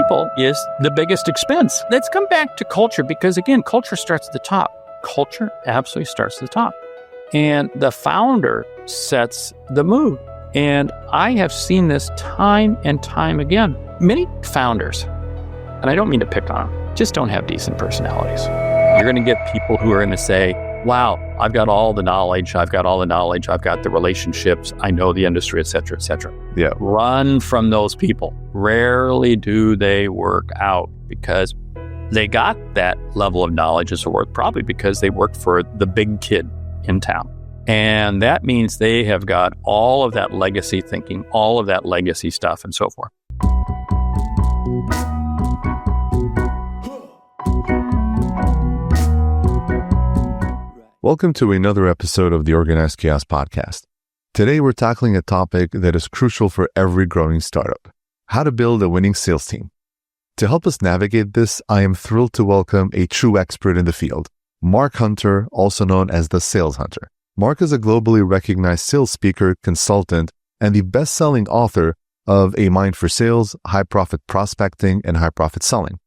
people is the biggest expense. Let's come back to culture because, again, culture starts at the top. Culture absolutely starts at the top. And the founder sets the mood. And I have seen this time and time again. Many founders, and I don't mean to pick on them, just don't have decent personalities. You're going to get people who are going to say, wow, I've got all the knowledge, I've got the relationships, I know the industry, et cetera, et cetera. Yeah. Run from those people. Rarely do they work out because they got that level of knowledge as a word, probably because they worked for the big kid in town. And that means they have got all of that legacy thinking, all of that legacy stuff, and so forth. Welcome to another episode of the Organized Chaos Podcast. Today, we're tackling a topic that is crucial for every growing startup: how to build a winning sales team. To help us navigate this, I am thrilled to welcome a true expert in the field, Mark Hunter, also known as the Sales Hunter. Mark is a globally recognized sales speaker, consultant, and the best-selling author of A Mind for Sales, High Profit Prospecting, and High Profit Selling.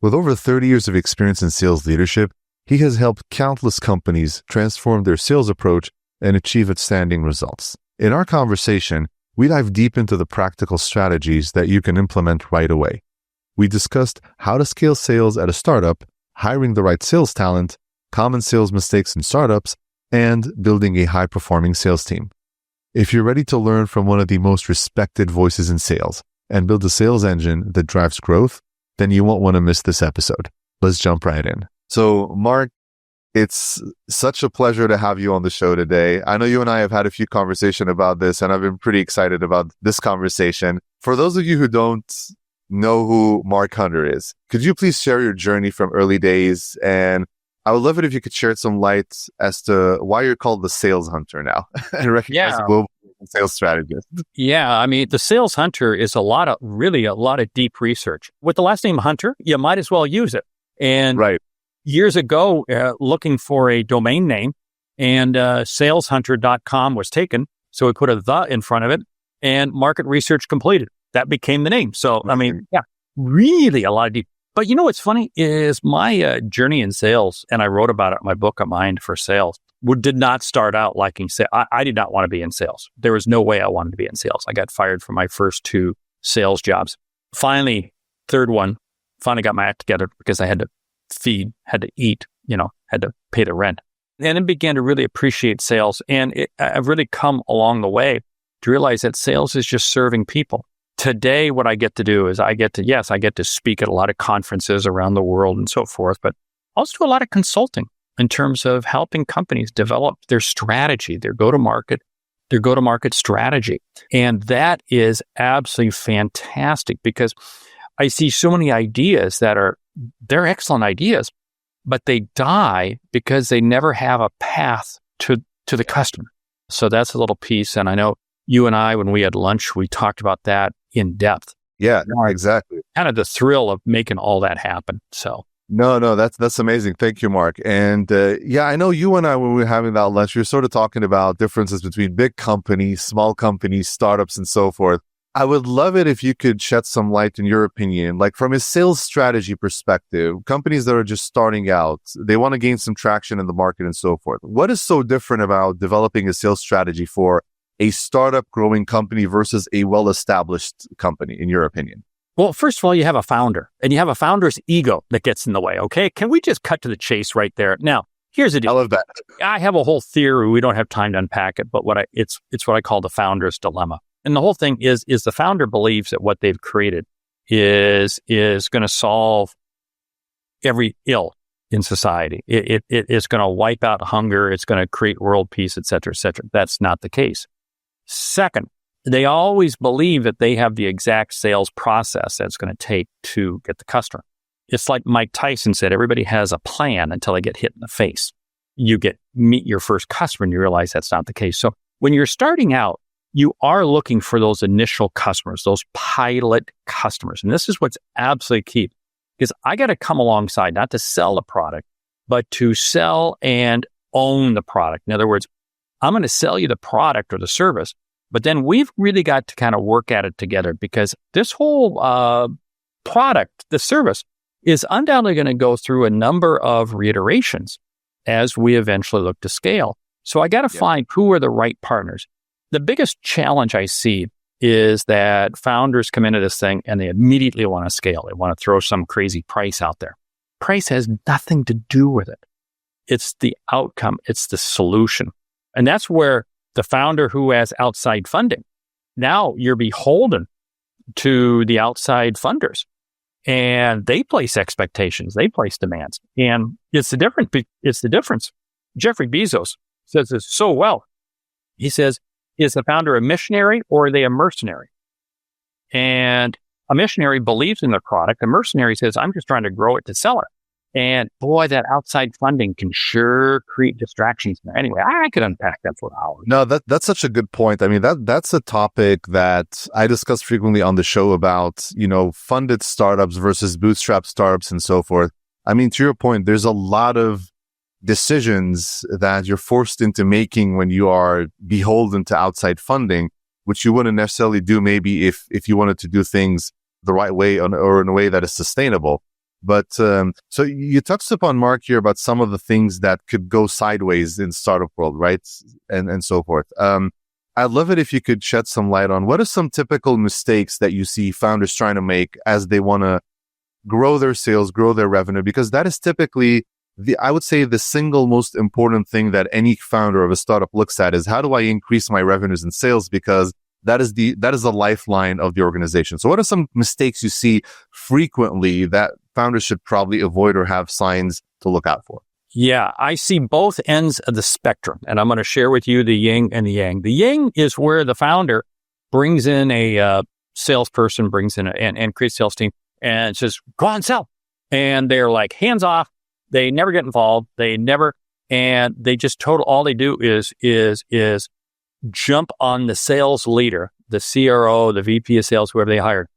With over 30 years of experience in sales leadership, he has helped countless companies transform their sales approach and achieve outstanding results. In our conversation, we dive deep into the practical strategies that you can implement right away. We discussed how to scale sales at a startup, hiring the right sales talent, common sales mistakes in startups, and building a high-performing sales team. If you're ready to learn from one of the most respected voices in sales and build a sales engine that drives growth, then you won't want to miss this episode. Let's jump right in. So, Mark, it's such a pleasure to have you on the show today. I know you and I have had a few conversations about this, and I've been pretty excited about this conversation. For those of you who don't know who Mark Hunter is, could you please share your journey from early days? And I would love it if you could shed some light as to why you're called the Sales Hunter now and recognize a global sales strategist. Yeah, I mean, the Sales Hunter is a lot of deep research. With the last name Hunter, you might as well use it. And right. Years ago, looking for a domain name, and saleshunter.com was taken. So we put a "the" in front of it, and market research completed. That became the name. So, I mean, yeah, really a lot of deep. But you know what's funny is my journey in sales, and I wrote about it in my book, A Mind for Sales, did not start out liking sales. I did not want to be in sales. There was no way I wanted to be in sales. I got fired from my first 2 sales jobs. Finally, third one, finally got my act together because I had to feed, had to eat, had to pay the rent. And then began to really appreciate sales. And I've really come along the way to realize that sales is just serving people. Today, what I get to do is I get to speak at a lot of conferences around the world and so forth, but also do a lot of consulting in terms of helping companies develop their strategy, their go-to-market strategy. And that is absolutely fantastic because I see so many ideas they're excellent ideas, but they die because they never have a path to the customer. So that's a little piece. And I know you and I, when we had lunch, we talked about that in depth. Yeah, no, exactly. Kind of the thrill of making all that happen. So no, that's amazing. Thank you, Mark. And I know you and I, when we were having that lunch, we were sort of talking about differences between big companies, small companies, startups, and so forth. I would love it if you could shed some light in your opinion, like from a sales strategy perspective, companies that are just starting out, they want to gain some traction in the market and so forth. What is so different about developing a sales strategy for a startup growing company versus a well-established company, in your opinion? Well, first of all, you have a founder, and you have a founder's ego that gets in the way, okay? Can we just cut to the chase right there? Now, here's the deal. I love that. I have a whole theory. We don't have time to unpack it, but it's what I call the founder's dilemma. And the whole thing is the founder believes that what they've created is going to solve every ill in society. It is going to wipe out hunger. It's going to create world peace, et cetera, et cetera. That's not the case. Second, they always believe that they have the exact sales process that's going to take to get the customer. It's like Mike Tyson said, everybody has a plan until they get hit in the face. You meet your first customer and you realize that's not the case. So when you're starting out, you are looking for those initial customers, those pilot customers. And this is what's absolutely key, because I got to come alongside, not to sell the product, but to sell and own the product. In other words, I'm going to sell you the product or the service, but then we've really got to kind of work at it together, because this whole product, the service, is undoubtedly going to go through a number of reiterations as we eventually look to scale. So I got to find who are the right partners. The biggest challenge I see is that founders come into this thing and they immediately want to scale. They want to throw some crazy price out there. Price has nothing to do with it. It's the outcome. It's the solution. And that's where the founder who has outside funding, now you're beholden to the outside funders. And they place expectations. They place demands. And it's the difference. Jeffrey Bezos says this so well. He says, is the founder a missionary or are they a mercenary? And a missionary believes in their product. A mercenary says, I'm just trying to grow it to sell it. And boy, that outside funding can sure create distractions. Anyway, I could unpack that for hours. No, that's such a good point. I mean, that's a topic that I discuss frequently on the show about, funded startups versus bootstrap startups and so forth. I mean, to your point, there's a lot of decisions that you're forced into making when you are beholden to outside funding, which you wouldn't necessarily do maybe if you wanted to do things the right way or in a way that is sustainable. But so you touched upon, Mark, here about some of the things that could go sideways in startup world, right? And so forth. I'd love it if you could shed some light on what are some typical mistakes that you see founders trying to make as they want to grow their sales, grow their revenue, because that is typically I would say the single most important thing that any founder of a startup looks at is how do I increase my revenues and sales? Because that is the lifeline of the organization. So what are some mistakes you see frequently that founders should probably avoid or have signs to look out for? Yeah, I see both ends of the spectrum, and I'm going to share with you the yin and the yang. The yang is where the founder brings in a salesperson, brings in and creates a sales team, and says, "Go on, sell," and they're like hands off. They never get involved. And they just all they do is jump on the sales leader, the CRO, the VP of sales, whoever they hired.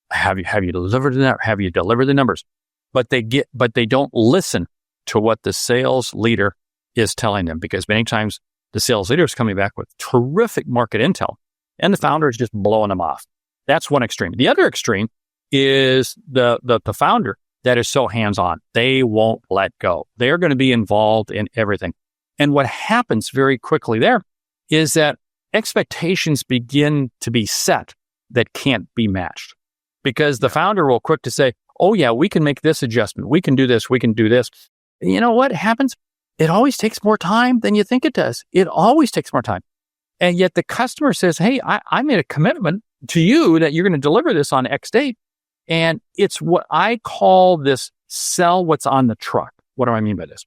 Have you delivered the Have you delivered the numbers? But they don't listen to what the sales leader is telling them, because many times the sales leader is coming back with terrific market intel and the founder is just blowing them off. That's one extreme. The other extreme is the founder that is so hands-on. They won't let go. They're going to be involved in everything. And what happens very quickly there is that expectations begin to be set that can't be matched, because the founder will quick to say, oh yeah, we can make this adjustment. We can do this. We can do this. And you know what happens? It always takes more time than you think it does. It always takes more time. And yet the customer says, hey, I made a commitment to you that you're going to deliver this on X date. And it's what I call this sell what's on the truck. What do I mean by this?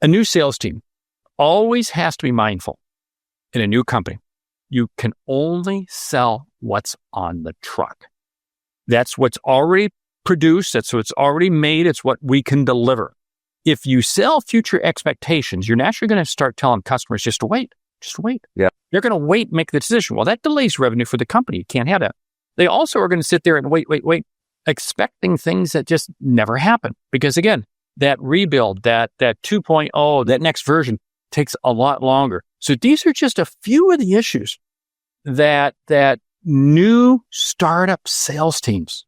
A new sales team always has to be mindful in a new company. You can only sell what's on the truck. That's what's already produced. That's what's already made. It's what we can deliver. If you sell future expectations, you're naturally going to start telling customers just to wait. Just wait. Yeah. They're going to wait, make the decision. Well, that delays revenue for the company. You can't have that. They also are going to sit there and wait, expecting things that just never happen. Because again, that rebuild, that 2.0, that next version takes a lot longer. So these are just a few of the issues that new startup sales teams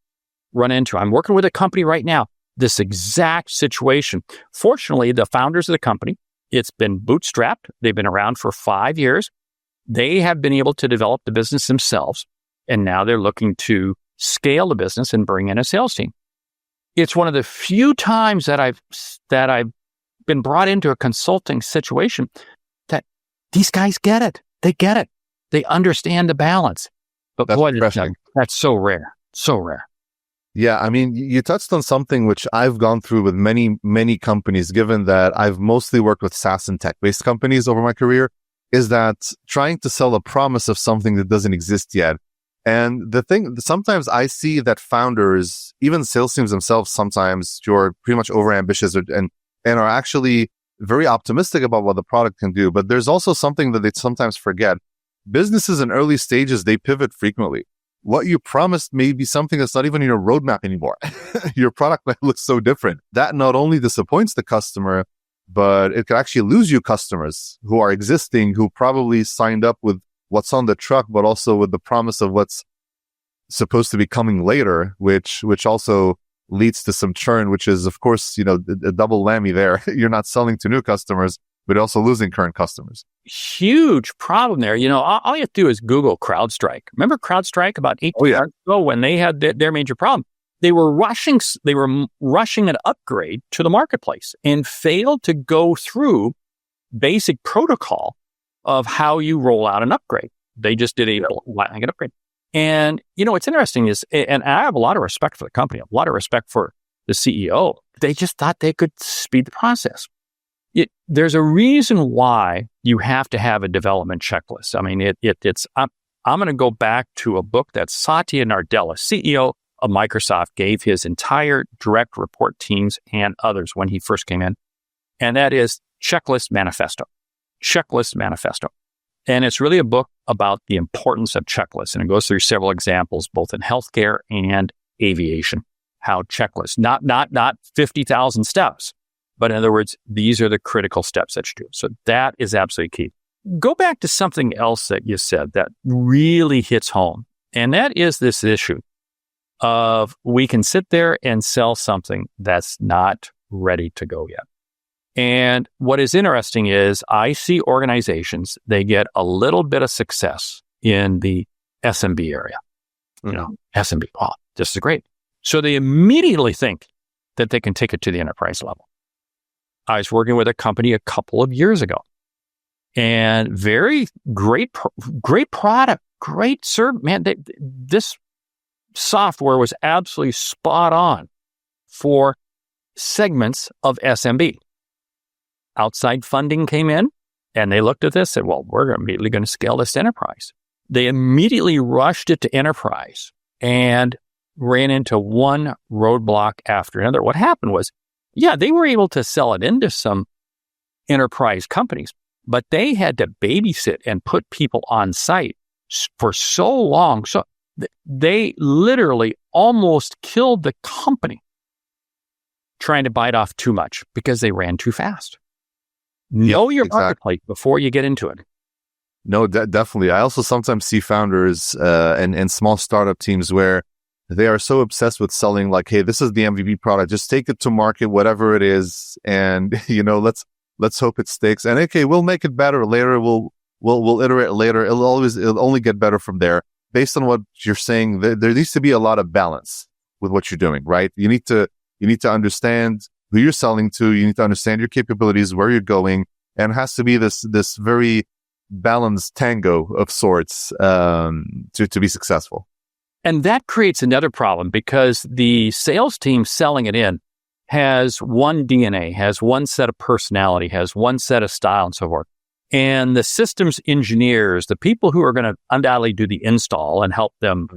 run into. I'm working with a company right now, this exact situation. Fortunately, the founders of the company, it's been bootstrapped. They've been around for 5 years. They have been able to develop the business themselves. And now they're looking to scale the business and bring in a sales team. It's one of the few times that I've been brought into a consulting situation that these guys get it. They get it. They understand the balance. But boy, that's so rare. So rare. Yeah, I mean, you touched on something which I've gone through with many, many companies, given that I've mostly worked with SaaS and tech-based companies over my career, is that trying to sell a promise of something that doesn't exist yet. And the thing, sometimes I see that founders, even sales teams themselves, sometimes you're pretty much overambitious and are actually very optimistic about what the product can do. But there's also something that they sometimes forget. Businesses in early stages, they pivot frequently. What you promised may be something that's not even in your roadmap anymore. Your product might look so different. That not only disappoints the customer, but it can actually lose you customers who are existing, who probably signed up with what's on the truck, but also with the promise of what's supposed to be coming later, which also leads to some churn, which is, of course, a double whammy there. You're not selling to new customers, but also losing current customers. Huge problem there. All you have to do is Google CrowdStrike. Remember CrowdStrike about 18 years ago when they had their major problem? They were rushing an upgrade to the marketplace and failed to go through basic protocol of how you roll out an upgrade. They just did a blanket upgrade. And, what's interesting is, and I have a lot of respect for the company, a lot of respect for the CEO. They just thought they could speed the process. There's a reason why you have to have a development checklist. I mean, I'm going to go back to a book that Satya Nadella, CEO of Microsoft, gave his entire direct report teams and others when he first came in. And that is Checklist Manifesto. Checklist Manifesto. And it's really a book about the importance of checklists. And it goes through several examples, both in healthcare and aviation, how checklists, not 50,000 steps, but in other words, these are the critical steps that you do. So that is absolutely key. Go back to something else that you said that really hits home. And that is this issue of we can sit there and sell something that's not ready to go yet. And what is interesting is I see organizations, they get a little bit of success in the SMB area. SMB, wow, this is great. So they immediately think that they can take it to the enterprise level. I was working with a company a couple of years ago and very great product, great service. Man, this software was absolutely spot on for segments of SMB. Outside funding came in and they looked at this and said, well, we're immediately going to scale this to enterprise. They immediately rushed it to enterprise and ran into one roadblock after another. What happened was, they were able to sell it into some enterprise companies, but they had to babysit and put people on site for so long. So they literally almost killed the company trying to bite off too much because they ran too fast. Know your marketplace before you get into it. No, definitely. I also sometimes see founders and small startup teams where they are so obsessed with selling like, hey, this is the MVP product. Just take it to market, whatever it is. And, let's hope it sticks. And okay, we'll make it better later. We'll iterate later. It'll only get better from there. Based on what you're saying, there needs to be a lot of balance with what you're doing, right? You need to understand who you're selling to. You need to understand your capabilities, where you're going, and it has to be this very balanced tango of sorts to be successful. And that creates another problem because the sales team selling it in has one DNA, has one set of personality, has one set of style and so forth. And the systems engineers, the people who are going to undoubtedly do the install and help them,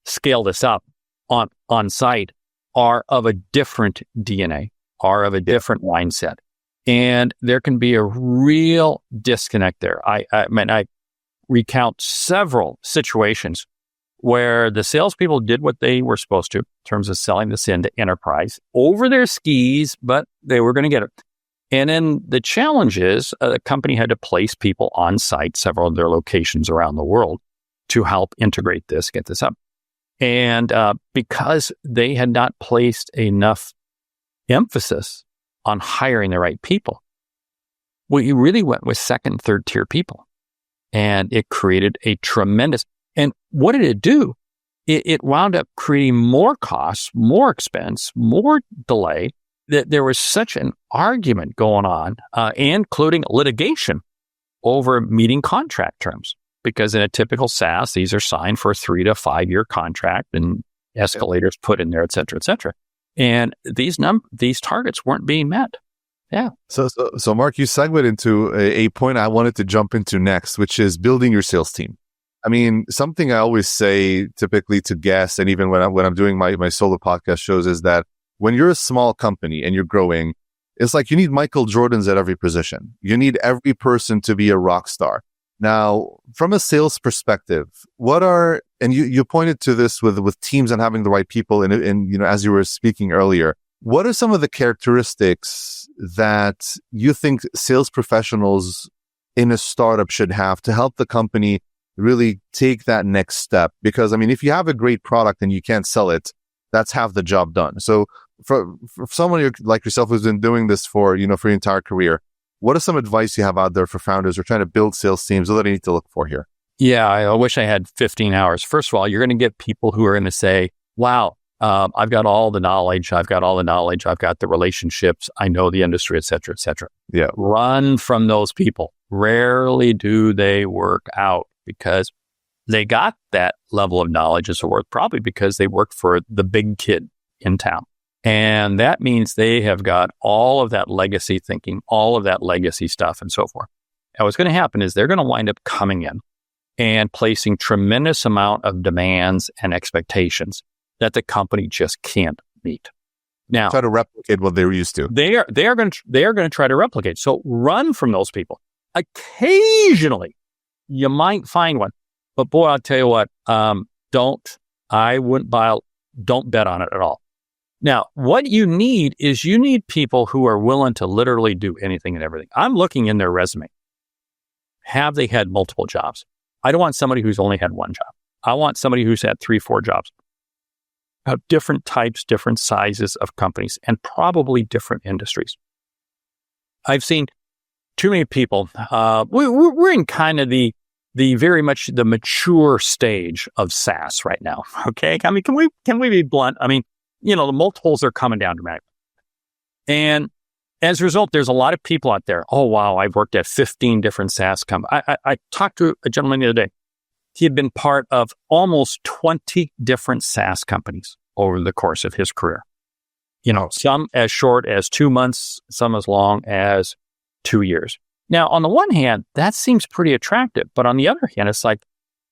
scale this up on site are of a different DNA, are of a different mindset. And there can be a real disconnect there. I recount several situations where the salespeople did what they were supposed to in terms of selling this into enterprise over their skis, but they were going to get it. And then the challenge is the company had to place people on site, several of their locations around the world, to help integrate this, get this up. And because they had not placed enough emphasis on hiring the right people, we really went with second, third tier people. And it created a tremendous, and what did it do? It wound up creating more costs, more expense, more delay. That there was such an argument going on, including litigation over meeting contract terms. Because in a typical SaaS, these are signed for a 3 to 5 year contract and escalators put in there, et cetera, et cetera. And these targets weren't being met. Yeah. So Mark, you segued into a point I wanted to jump into next, which is building your sales team. I mean, something I always say typically to guests, and even when I'm doing my solo podcast shows, is that when you're a small company and you're growing, it's like you need Michael Jordans at every position. You need every person to be a rock star. Now, from a sales perspective, and you pointed to this with teams and having the right people, and as you were speaking earlier, what are some of the characteristics that you think sales professionals in a startup should have to help the company really take that next step. Because, I mean, if you have a great product and you can't sell it, that's half the job done. So for someone like yourself who's been doing this for your entire career, what is some advice you have out there for founders who are trying to build sales teams? What do they need to look for here? Yeah, I wish I had 15 hours. First of all, you're going to get people who are going to say, wow, I've got all the knowledge. I've got the relationships. I know the industry, et cetera, et cetera. Yeah. Run from those people. Rarely do they work out because they got that level of knowledge as a word, probably because they worked for the big kid in town. And that means they have got all of that legacy thinking, all of that legacy stuff and so forth. And what's going to happen is they're going to wind up coming in and placing tremendous amount of demands and expectations that the company just can't meet. Now, try to replicate what they were used to. They are going to try to replicate. So run from those people. Occasionally, you might find one, but boy, I'll tell you what, don't bet on it at all. Now, what you need is people who are willing to literally do anything and everything. I'm looking in their resume. Have they had multiple jobs? I don't want somebody who's only had one job. I want somebody who's had 3-4 jobs. Of different types, different sizes of companies, and probably different industries. I've seen too many people. We're in kind of the very much the mature stage of SaaS right now. Okay, I mean, can we be blunt? I mean, the multiples are coming down dramatically, and as a result, there's a lot of people out there. Oh wow, I've worked at 15 different SaaS companies. I talked to a gentleman the other day. He had been part of almost 20 different SaaS companies over the course of his career. Some as short as 2 months, some as long as 2 years. Now, on the one hand, that seems pretty attractive, but on the other hand, it's like,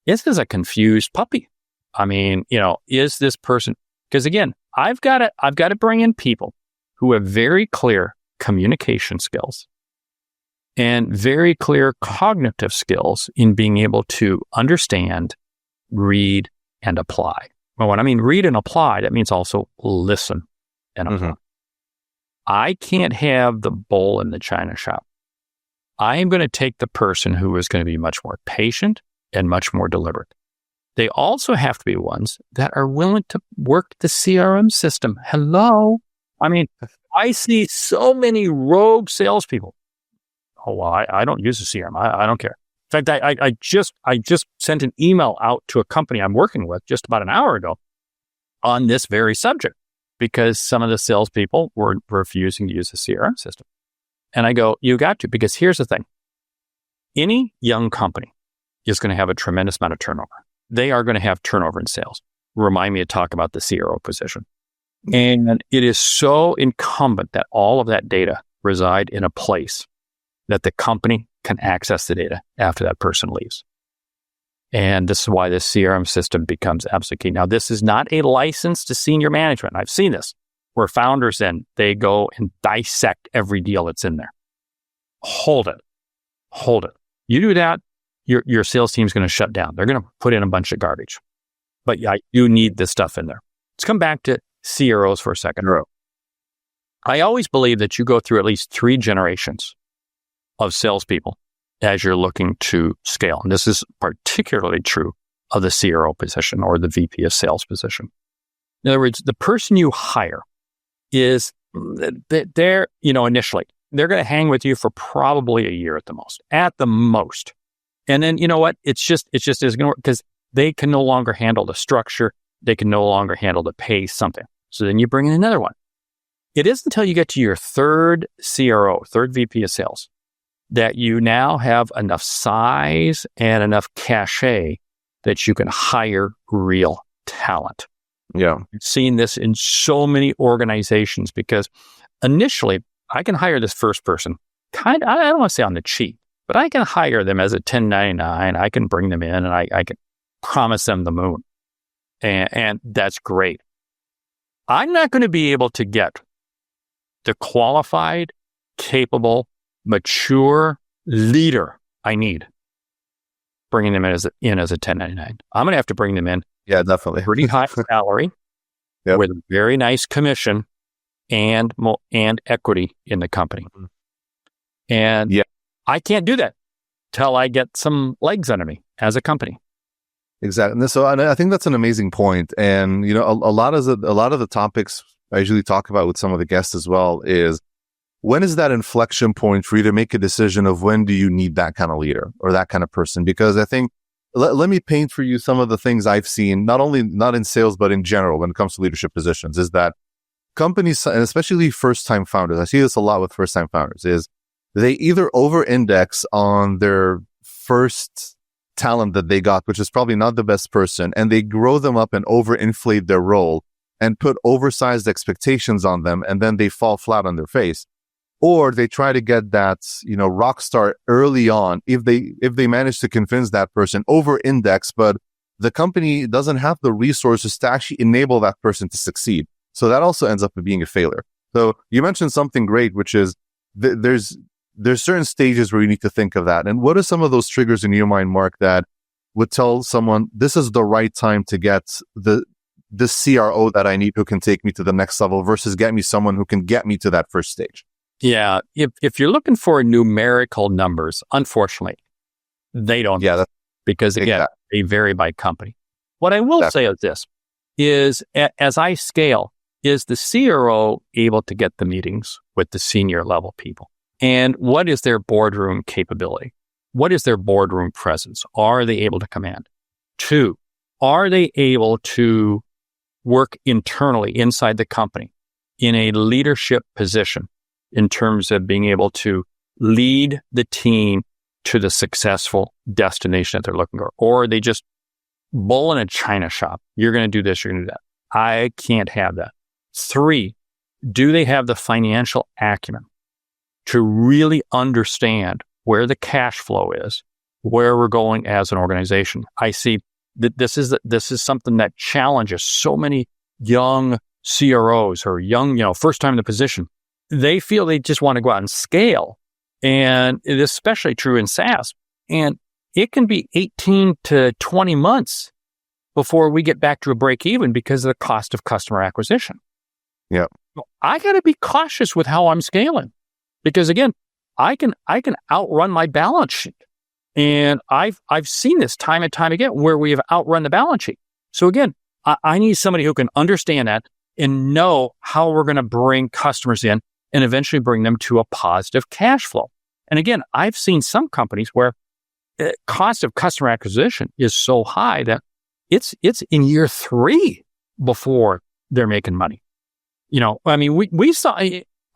this is a confused puppy. I mean, is this person? Because again, I've got to bring in people who have very clear communication skills and very clear cognitive skills in being able to understand, read, and apply. Well, when I mean read and apply, that means also listen and apply. Mm-hmm. I can't have the bull in the china shop. I am going to take the person who is going to be much more patient and much more deliberate. They also have to be ones that are willing to work the CRM system. Hello. I mean, I see so many rogue salespeople. Oh, well, I don't use the CRM. I don't care. In fact, I just sent an email out to a company I'm working with just about an hour ago on this very subject because some of the salespeople were refusing to use the CRM system. And I go, you got to, because here's the thing. Any young company is going to have a tremendous amount of turnover. They are going to have turnover in sales. Remind me to talk about the CRO position. And it is so incumbent that all of that data reside in a place that the company can access the data after that person leaves. And this is why this CRM system becomes absolutely key. Now, this is not a license to senior management. I've seen this, where founders then, they go and dissect every deal that's in there. Hold it. You do that, your sales team's going to shut down. They're going to put in a bunch of garbage. But yeah, you need this stuff in there. Let's come back to CROs for a second. I always believe that you go through at least 3 generations of salespeople as you're looking to scale. And this is particularly true of the CRO position or the VP of sales position. In other words, the person you hire is, they're, initially, they're going to hang with you for probably a year at the most. And then, you know what? It's just isn't going to work because they can no longer handle the structure. They can no longer handle the pace, something. So then you bring in another one. It isn't until you get to your third CRO, third VP of sales, that you now have enough size and enough cachet that you can hire real talent. Yeah. I've seen this in so many organizations because initially I can hire this first person I don't want to say on the cheap, but I can hire them as a 1099. I can bring them in and I can promise them the moon. And that's great. I'm not going to be able to get the qualified, capable, mature leader I need bringing them in as a 1099. I'm going to have to bring them in. Yeah, definitely. Pretty high salary with a very nice commission and equity in the company. And I can't do that till I get some legs under me. as a company. Exactly. And I think that's an amazing point. And, a lot of the topics I usually talk about with some of the guests as well is, when is that inflection point for you to make a decision of when do you need that kind of leader or that kind of person? Because I think, let me paint for you some of the things I've seen, not in sales, but in general, when it comes to leadership positions, is that companies, and especially first-time founders, I see this a lot with first-time founders, is they either over-index on their first talent that they got, which is probably not the best person, and they grow them up and overinflate their role and put oversized expectations on them, and then they fall flat on their face. Or they try to get that, rock star early on, if they manage to convince that person, over-index, but the company doesn't have the resources to actually enable that person to succeed. So that also ends up being a failure. So you mentioned something great, which is there's certain stages where you need to think of that. And what are some of those triggers in your mind, Mark, that would tell someone this is the right time to get the CRO that I need who can take me to the next level versus get me someone who can get me to that first stage? Yeah. If you're looking for numerical numbers, unfortunately, they don't. Yeah. Because again, exactly. They vary by company. What I will say is this, is as I scale, is the CRO able to get the meetings with the senior level people? And what is their boardroom capability? What is their boardroom presence? Are they able to command? 2, are they able to work internally inside the company in a leadership position in terms of being able to lead the team to the successful destination that they're looking for? Or are they just bull in a china shop? You're going to do this, you're going to do that. I can't have that. 3, do they have the financial acumen to really understand where the cash flow is, where we're going as an organization? I see that this is something that challenges so many young CROs or young, first time in the position. They feel they just want to go out and scale. And it is especially true in SaaS. And it can be 18 to 20 months before we get back to a break even because of the cost of customer acquisition. Yeah. I got to be cautious with how I'm scaling because again, I can outrun my balance sheet. And I've seen this time and time again where we have outrun the balance sheet. So again, I need somebody who can understand that and know how we're going to bring customers in and eventually bring them to a positive cash flow. And again, I've seen some companies where the cost of customer acquisition is so high that it's in year 3 before they're making money. We saw,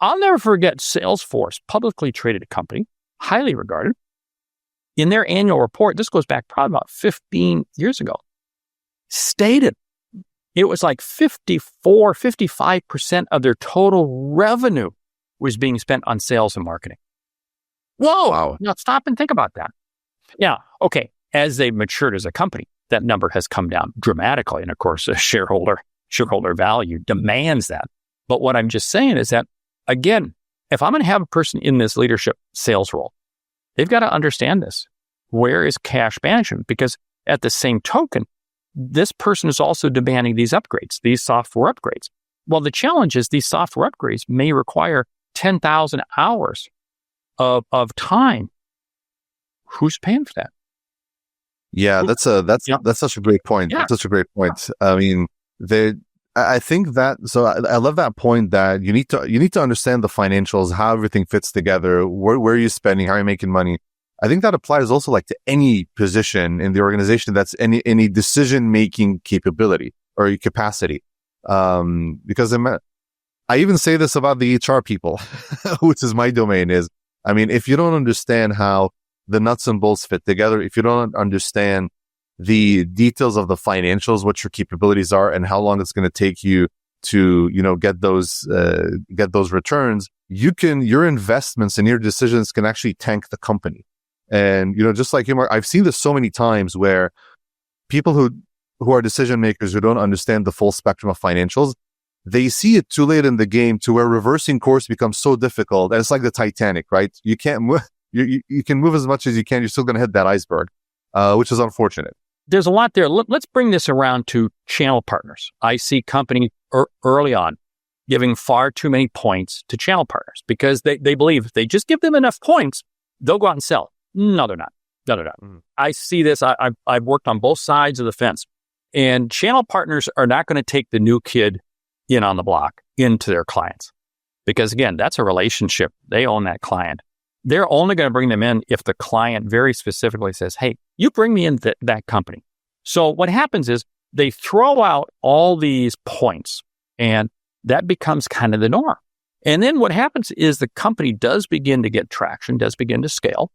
I'll never forget Salesforce, publicly traded company, highly regarded. In their annual report, this goes back probably about 15 years ago, stated it was like 55% of their total revenue was being spent on sales and marketing. Whoa! Wow. Now stop and think about that. Yeah, okay. As they've matured as a company, that number has come down dramatically. And of course, shareholder value demands that. But what I'm just saying is that, again, if I'm going to have a person in this leadership sales role, they've got to understand this. Where is cash management? Because at the same token, this person is also demanding these upgrades, these software upgrades. Well, the challenge is these software upgrades may require 10,000 hours of time. Who's paying for that? Yeah, that's such a great point. Yeah. That's such a great point. I mean, I think that, so I love that point that you need to understand the financials, how everything fits together, where you're spending, how you're making money. I think that applies also like to any position in the organization that's any decision-making capability or capacity. Because I even say this about the HR people, which is my domain, is, I mean, if you don't understand how the nuts and bolts fit together, if you don't understand the details of the financials, what your capabilities are and how long it's going to take you to, get those returns, your investments and your decisions can actually tank the company. And, just like you, Mark, I've seen this so many times where people who are decision makers who don't understand the full spectrum of financials, they see it too late in the game to where reversing course becomes so difficult. And it's like the Titanic, right? You can't move, you can move as much as you can. You're still going to hit that iceberg, which is unfortunate. There's a lot there. Let's bring this around to channel partners. I see companies early on giving far too many points to channel partners because they believe if they just give them enough points, they'll go out and sell. No, they're not. No. I see this. I've worked on both sides of the fence. And channel partners are not going to take the new kid in on the block into their clients. Because again, that's a relationship. They own that client. They're only going to bring them in if the client very specifically says, hey, you bring me in that company. So what happens is they throw out all these points, and that becomes kind of the norm. And then what happens is the company does begin to get traction, does begin to scale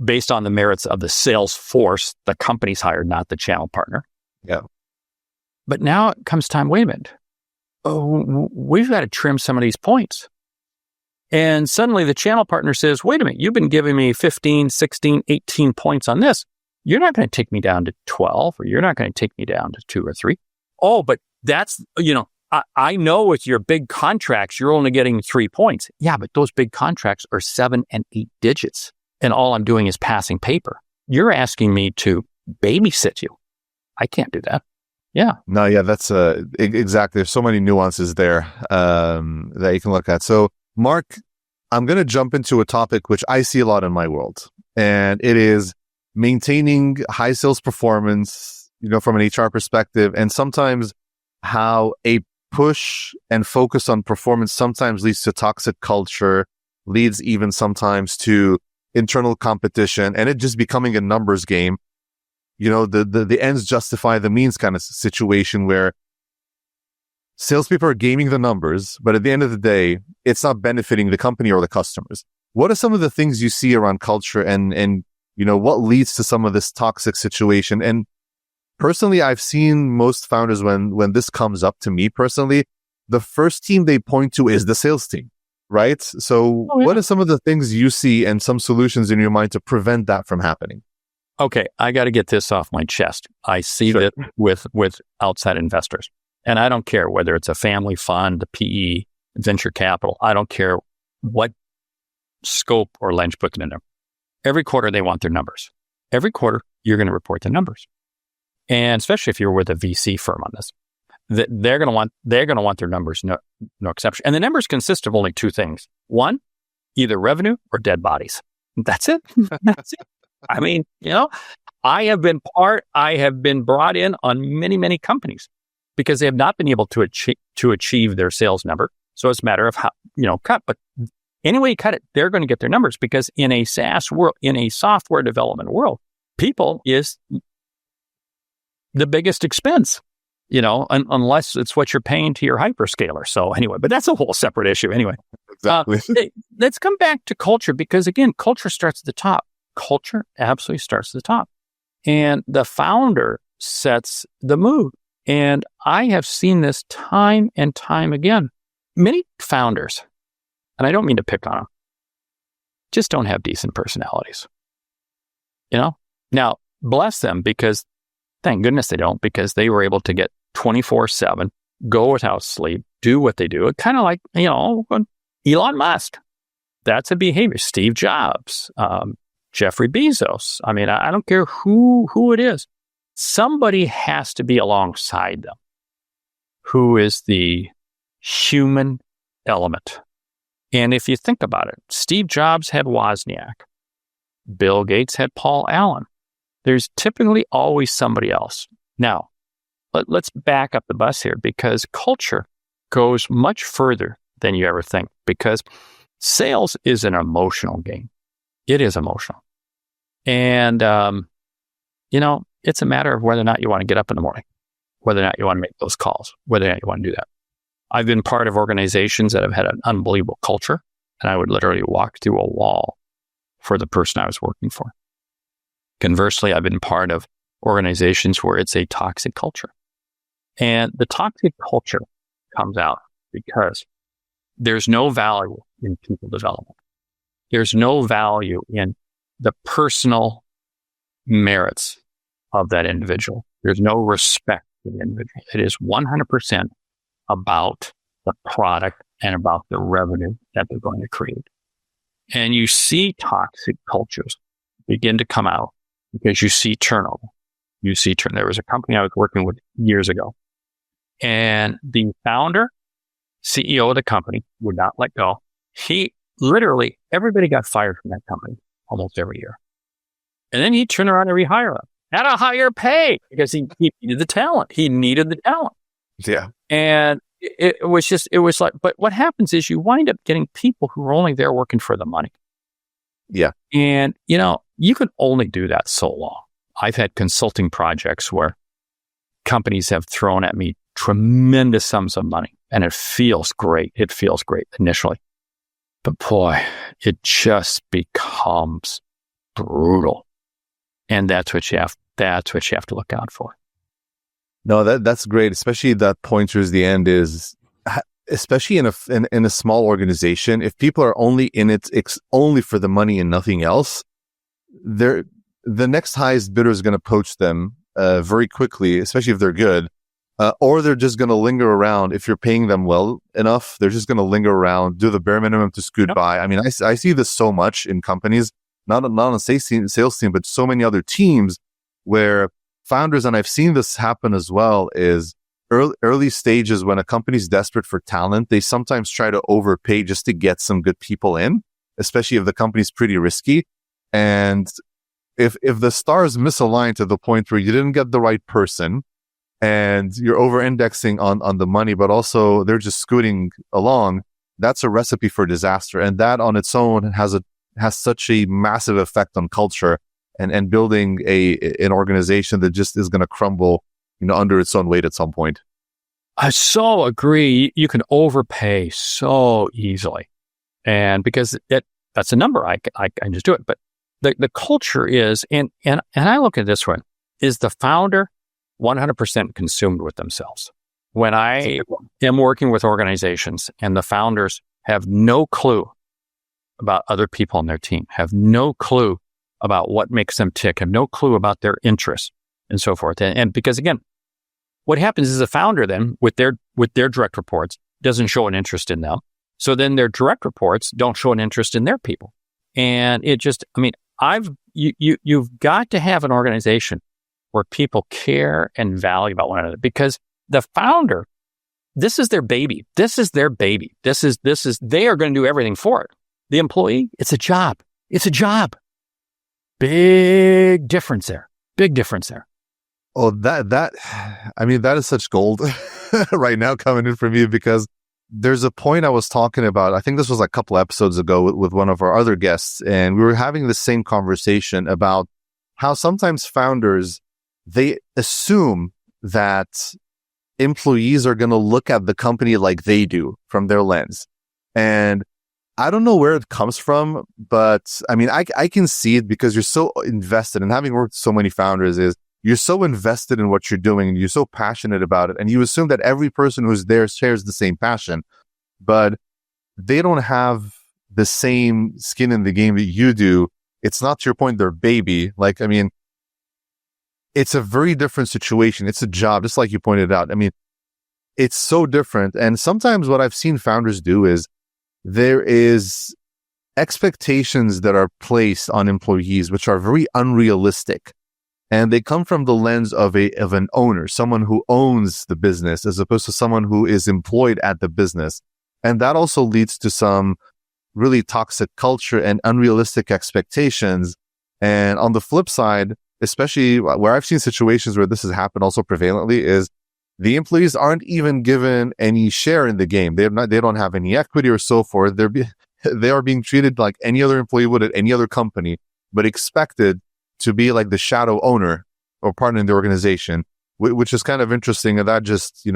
based on the merits of the sales force the company's hired, not the channel partner. Yeah. But now it comes time, wait a minute. Oh, we've got to trim some of these points. And suddenly the channel partner says, wait a minute, you've been giving me 15, 16, 18 points on this. You're not going to take me down to 12, or you're not going to take me down to 2 or 3. Oh, but that's, I know with your big contracts, you're only getting 3 points. Yeah, but those big contracts are 7 and 8 digits. And all I'm doing is passing paper. You're asking me to babysit you. I can't do that. Yeah. No, yeah, that's exactly. There's so many nuances there that you can look at. So, Mark, I'm going to jump into a topic which I see a lot in my world, and it is maintaining high sales performance, from an HR perspective, and sometimes how a push and focus on performance sometimes leads to toxic culture, leads even sometimes to internal competition, and it just becoming a numbers game. The ends justify the means kind of situation where salespeople are gaming the numbers, but at the end of the day, it's not benefiting the company or the customers. What are some of the things you see around culture and what leads to some of this toxic situation? And personally, I've seen most founders when this comes up to me personally, the first team they point to is the sales team, right? So What are some of the things you see and some solutions in your mind to prevent that from happening? Okay, I got to get this off my chest. I see that with outside investors. And I don't care whether it's a family fund, a PE, venture capital. I don't care what scope or lens put in them. Every quarter, they want their numbers. Every quarter, you're going to report the numbers. And especially if you're with a VC firm on this, they're going to want their numbers, no exception. And the numbers consist of only 2 things. One, either revenue or dead bodies. That's it. That's it. I mean, I have been brought in on many, many companies because they have not been able to achieve their sales number. So it's a matter of how, cut. But anyway you cut it, they're going to get their numbers because in a SaaS world, in a software development world, people is the biggest expense, unless it's what you're paying to your hyperscaler. So anyway, but that's a whole separate issue anyway. Exactly. Let's come back to culture because again, culture starts at the top. Culture absolutely starts at the top. And the founder sets the mood. And I have seen this time and time again. Many founders, and I don't mean to pick on them, just don't have decent personalities. Now, bless them because thank goodness they don't, because they were able to get 24/7, go without sleep, do what they do. Kind of like, Elon Musk. That's a behavior. Steve Jobs, Jeffrey Bezos. I mean, I don't care who it is. Somebody has to be alongside them who is the human element. And if you think about it, Steve Jobs had Wozniak. Bill Gates had Paul Allen. There's typically always somebody else. Now, let's back up the bus here because culture goes much further than you ever think because sales is an emotional game. It is emotional. And, it's a matter of whether or not you want to get up in the morning, whether or not you want to make those calls, whether or not you want to do that. I've been part of organizations that have had an unbelievable culture, and I would literally walk through a wall for the person I was working for. Conversely, I've been part of organizations where it's a toxic culture. And the toxic culture comes out because there's no value in people development. There's no value in the personal merits of that individual. There's no respect for the individual. It is 100% about the product and about the revenue that they're going to create. And you see toxic cultures begin to come out because you see turnover. There was a company I was working with years ago, and the founder, CEO of the company would not let go. Everybody got fired from that company almost every year. And then he'd turn around and rehire them at a higher pay because he needed the talent. He needed the talent. Yeah. And it was like, but what happens is you wind up getting people who are only there working for the money. Yeah. And, you can only do that so long. I've had consulting projects where companies have thrown at me tremendous sums of money, and it feels great. It feels great initially. But boy, it just becomes brutal. And that's what you have to look out for. No, that's great. Especially that point towards the end is, especially in a small organization, if people are only in it only for the money and nothing else, the next highest bidder is going to poach them very quickly, especially if they're good, or they're just going to linger around. If you're paying them well enough, they're just going to linger around, do the bare minimum to scoot by. I mean, I see this so much in companies, not on a sales team, but so many other teams where founders, and I've seen this happen as well, is early stages when a company's desperate for talent, they sometimes try to overpay just to get some good people in, especially if the company's pretty risky. And if the stars misalign to the point where you didn't get the right person and you're over-indexing on the money, but also they're just scooting along, that's a recipe for disaster. And that on its own has such a massive effect on culture and building an organization that just is going to crumble, under its own weight at some point. I so agree. You can overpay so easily, and because that's a number, I can just do it. But the culture is, and I look at it this way: is the founder 100% consumed with themselves? When I am working with organizations and the founders have no clue about other people on their team, have no clue about what makes them tick, have no clue about their interests and so forth. And because again, what happens is the founder then with their direct reports doesn't show an interest in them. So then their direct reports don't show an interest in their people. And it just, you've got to have an organization where people care and value about one another, because the founder, this is their baby. They are going to do everything for it. The employee, it's a job. Big difference there. Oh, that is such gold right now coming in from you, because there's a point I was talking about. I think this was like a couple episodes ago with one of our other guests, and we were having the same conversation about how sometimes founders, they assume that employees are going to look at the company like they do from their lens. And I don't know where it comes from, but I can see it because you're so invested, and having worked with so many founders is you're so invested in what you're doing and you're so passionate about it. And you assume that every person who's there shares the same passion, but they don't have the same skin in the game that you do. It's not, to your point, their baby. It's a very different situation. It's a job, just like you pointed out. It's so different. And sometimes what I've seen founders do is there is expectations that are placed on employees, which are very unrealistic. And they come from the lens of an owner, someone who owns the business, as opposed to someone who is employed at the business. And that also leads to some really toxic culture and unrealistic expectations. And on the flip side, especially where I've seen situations where this has happened also prevalently, is the employees aren't even given any share in the game. They don't have any equity or so forth. They are being treated like any other employee would at any other company, but expected to be like the shadow owner or partner in the organization, which is kind of interesting. And that just,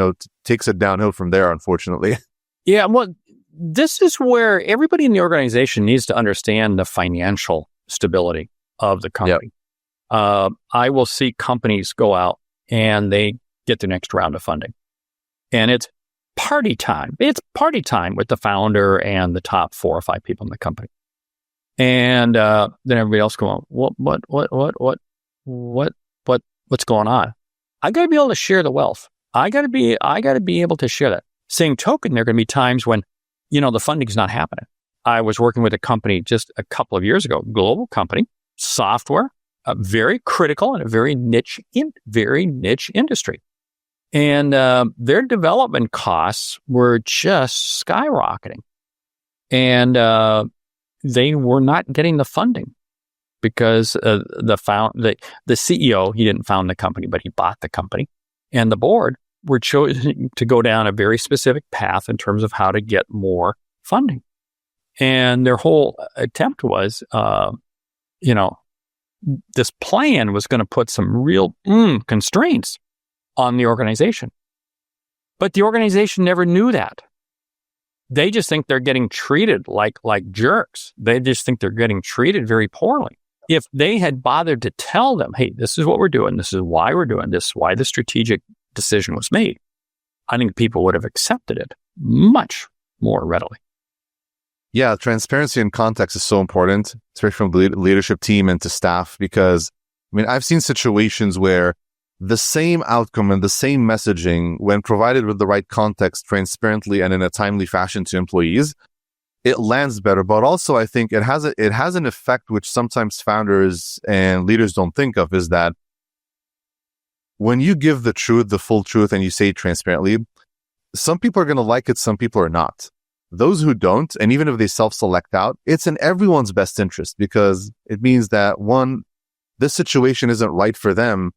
takes it downhill from there, unfortunately. Yeah. Well, this is where everybody in the organization needs to understand the financial stability of the company. Yep. I will see companies go out and they get their next round of funding, and it's party time. It's party time with the founder and the top 4 or 5 people in the company. And then everybody else going, what's going on? I got to be able to share the wealth. I got to be able to share that. Same token, there are going to be times when, the funding's not happening. I was working with a company just a couple of years ago, global company, software, very critical and a very niche industry. And their development costs were just skyrocketing. And they were not getting the funding. because the CEO, he didn't found the company, but he bought the company, and the board were chosen to go down a very specific path in terms of how to get more funding. And their whole attempt was, this plan was going to put some real constraints on the organization. But the organization never knew that. They just think they're getting treated like jerks. They just think they're getting treated very poorly. If they had bothered to tell them, hey, this is what we're doing, this is why we're doing this, why the strategic decision was made, I think people would have accepted it much more readily. Yeah, transparency and context is so important, especially from the leadership team and to staff, because I've seen situations where the same outcome and the same messaging, when provided with the right context, transparently and in a timely fashion to employees, it lands better. But also, I think it has an effect which sometimes founders and leaders don't think of, is that when you give the truth, the full truth, and you say it transparently, some people are going to like it, some people are not. Those who don't, and even if they self-select out, it's in everyone's best interest, because it means that, one, this situation isn't right for them.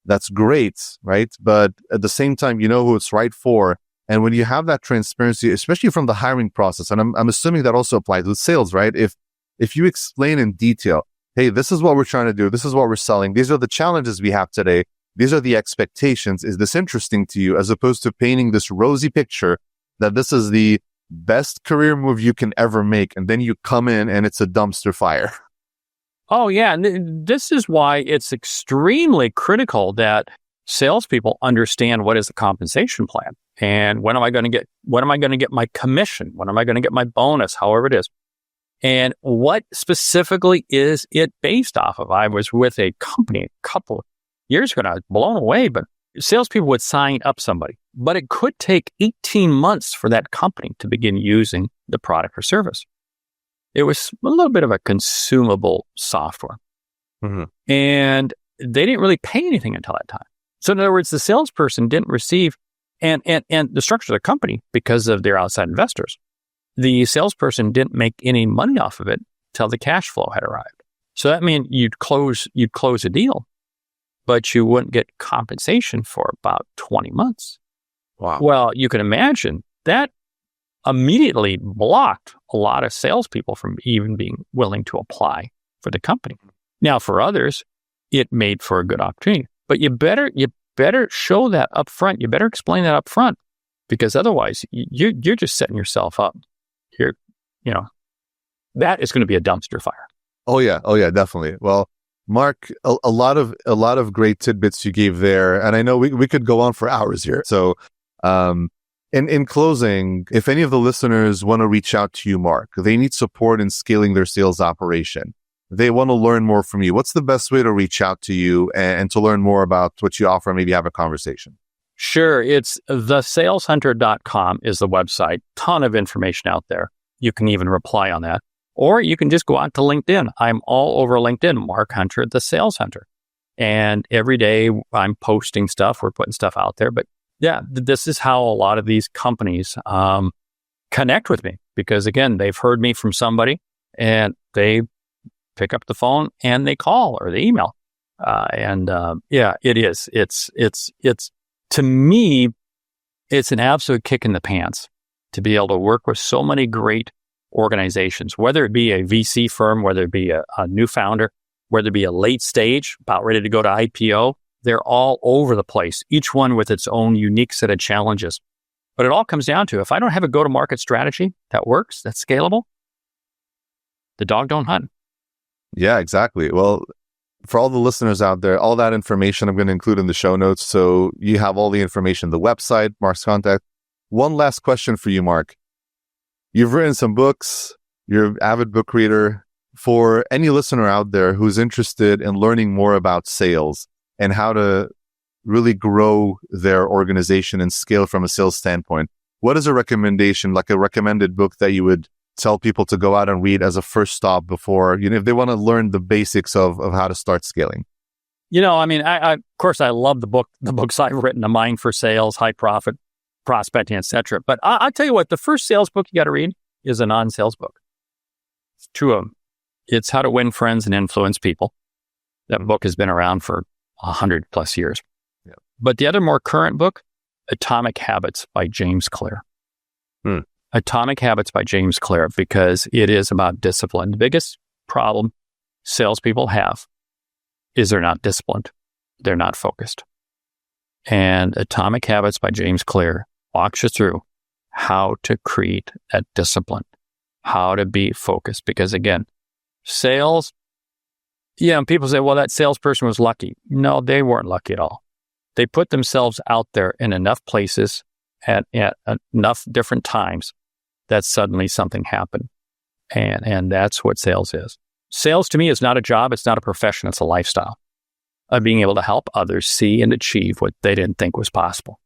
That's great, right? But at the same time, you know who it's right for. And when you have that transparency, especially from the hiring process, and I'm assuming that also applies with sales, right? If you explain in detail, hey, this is what we're trying to do, this is what we're selling, these are the challenges we have today, these are the expectations, is this interesting to you? As opposed to painting this rosy picture that this is the best career move you can ever make, and then you come in and it's a dumpster fire. Oh, yeah. And this is why it's extremely critical that salespeople understand what is the compensation plan, and when am I going to get my commission? When am I going to get my bonus? However it is. And what specifically is it based off of? I was with a company a couple of years ago, and I was blown away, but salespeople would sign up somebody, but it could take 18 months for that company to begin using the product or service. It was a little bit of a consumable software. Mm-hmm. And they didn't really pay anything until that time. So in other words, the salesperson didn't receive, and the structure of the company, because of their outside investors, the salesperson didn't make any money off of it until the cash flow had arrived. So that meant you'd close a deal, but you wouldn't get compensation for about 20 months. Wow. Well, you can imagine that immediately blocked a lot of salespeople from even being willing to apply for the company. Now, for others, it made for a good opportunity. But you better show that up front. You better explain that up front, because otherwise you're just setting yourself up here. That is going to be a dumpster fire. Oh yeah, definitely. Well, Mark, a lot of great tidbits you gave there, and I know we could go on for hours here. So, in closing, if any of the listeners want to reach out to you, Mark, they need support in scaling their sales operation, they want to learn more from you, what's the best way to reach out to you and to learn more about what you offer, and maybe have a conversation? Sure. It's thesaleshunter.com is the website. Ton of information out there. You can even reply on that. Or you can just go out to LinkedIn. I'm all over LinkedIn, Mark Hunter, the Sales Hunter. And every day I'm posting stuff. We're putting stuff out there. But yeah, this is how a lot of these companies connect with me. Because again, they've heard me from somebody and they pick up the phone and they call or they email. It is. It's to me, it's an absolute kick in the pants to be able to work with so many great organizations, whether it be a VC firm, whether it be a new founder, whether it be a late stage, about ready to go to IPO. They're all over the place, each one with its own unique set of challenges. But it all comes down to, if I don't have a go-to-market strategy that works, that's scalable, the dog don't hunt. Yeah, exactly. Well, for all the listeners out there, all that information I'm going to include in the show notes. So you have all the information, the website, Mark's contact. One last question for you, Mark. You've written some books. You're an avid book reader. For any listener out there who's interested in learning more about sales and how to really grow their organization and scale from a sales standpoint, what is a recommendation, like a recommended book that you would tell people to go out and read as a first stop before, if they want to learn the basics of how to start scaling? I of course, I love the books I've written, A Mind for Sales, High Profit, Prospecting, etc. But I'll tell you what, the first sales book you got to read is a non-sales book. It's two of them. It's How to Win Friends and Influence People. That book has been around for 100 plus years. Yeah. But the other more current book, Atomic Habits by James Clear. Atomic Habits by James Clear, because it is about discipline. The biggest problem salespeople have is they're not disciplined. They're not focused. And Atomic Habits by James Clear walks you through how to create that discipline, how to be focused. Because again, sales, people say, well, that salesperson was lucky. No, they weren't lucky at all. They put themselves out there in enough places at enough different times that suddenly something happened. And that's what sales is. Sales to me is not a job. It's not a profession. It's a lifestyle of being able to help others see and achieve what they didn't think was possible.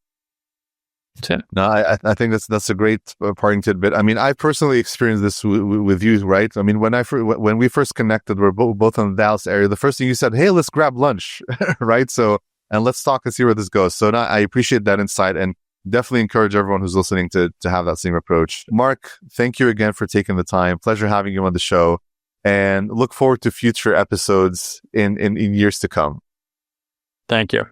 That's it. No, I think that's a great parting tidbit. I mean, I personally experienced this with you, right? I mean, when we first connected, we're both in the Dallas area. The first thing you said, hey, let's grab lunch, right? So, and let's talk and see where this goes. So now I appreciate that insight and definitely encourage everyone who's listening to have that same approach. Mark, thank you again for taking the time. Pleasure having you on the show, and look forward to future episodes in years to come. Thank you.